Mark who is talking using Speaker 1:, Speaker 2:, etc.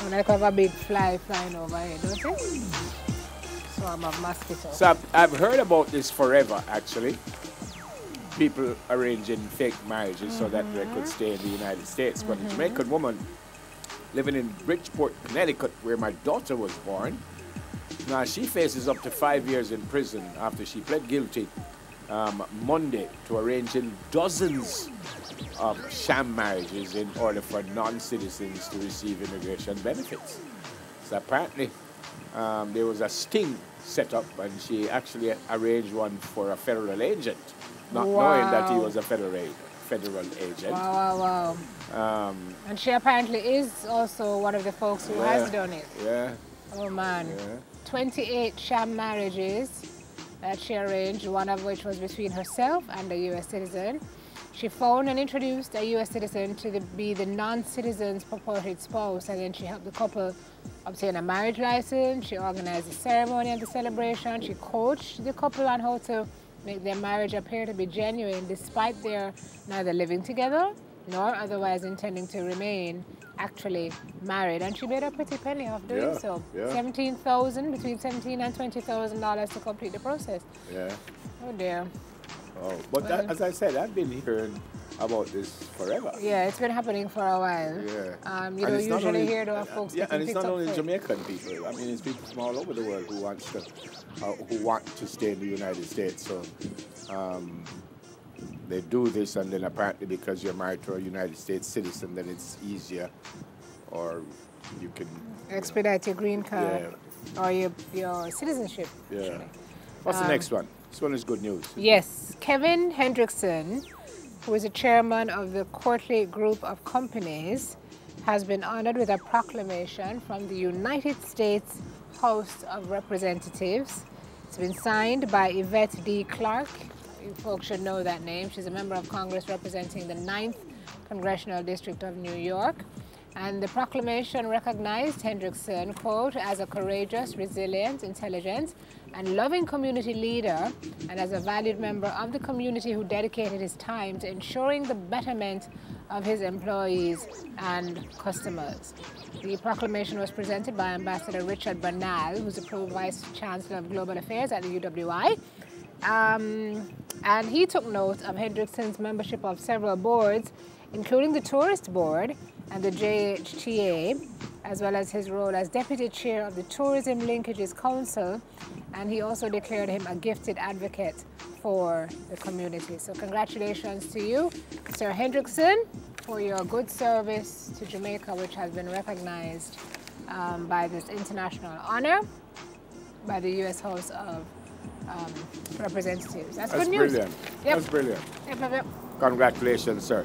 Speaker 1: And I have a big fly flying overhead, don't you? Swarm of mosquitoes.
Speaker 2: So I've heard about this forever, actually. People arranging fake marriages so that they could stay in the United States. But a Jamaican woman living in Bridgeport, Connecticut, where my daughter was born, now she faces up to 5 years in prison after she pled guilty Monday to arranging dozens of sham marriages in order for non-citizens to receive immigration benefits. So apparently there was a sting set up, and she actually arranged one for a federal agent, not knowing that he was a federal agent.
Speaker 1: Wow. And she apparently is also one of the folks who has done it.
Speaker 2: Yeah.
Speaker 1: Oh man.
Speaker 2: Yeah.
Speaker 1: 28 sham marriages that she arranged, one of which was between herself and a U.S. citizen. She found and introduced a U.S. citizen to be the non-citizen's purported spouse, and then she helped the couple obtain a marriage license. She organized the ceremony and the celebration. She coached the couple on how to make their marriage appear to be genuine, despite their neither living together nor otherwise intending to remain actually married. And she made a pretty penny off doing so.
Speaker 2: Yeah.
Speaker 1: $17,000, between $17,000 and $20,000 to complete the process.
Speaker 2: Yeah.
Speaker 1: Oh dear.
Speaker 2: Oh, but as I said, I've been hearing about this forever.
Speaker 1: Yeah, it's been happening for a while.
Speaker 2: Yeah.
Speaker 1: You don't usually hear those folks.
Speaker 2: Yeah, and it's not only Jamaican people. I mean, it's people from all over the world who want to stay in the United States. So they do this, and then apparently because you're married to a United States citizen, then it's easier, or you can
Speaker 1: expedite your green card or your citizenship.
Speaker 2: Yeah.
Speaker 1: Actually.
Speaker 2: What's the next one? This one is good news.
Speaker 1: Yes, Kevin Hendrickson, who is a chairman of the Courtly Group of Companies, has been honored with a proclamation from the United States House of Representatives. It's been signed by Yvette D. Clarke. You folks should know that name. She's a member of Congress representing the 9th Congressional District of New York. And the proclamation recognized Hendrickson, quote, as a courageous, resilient, intelligent, and loving community leader, and as a valued member of the community who dedicated his time to ensuring the betterment of his employees and customers. The proclamation was presented by Ambassador Richard Bernal, who's the Pro-Vice Chancellor of Global Affairs at the UWI. And he took note of Hendrickson's membership of several boards, including the Tourist Board and the JHTA, as well as his role as Deputy Chair of the Tourism Linkages Council, and he also declared him a gifted advocate for the community. So congratulations to you, Sir Hendrickson, for your good service to Jamaica, which has been recognized by this international honor by the U.S. House of Representatives. That's good news.
Speaker 2: Brilliant.
Speaker 1: Yep.
Speaker 2: That's brilliant.
Speaker 1: Yep.
Speaker 2: Congratulations, sir.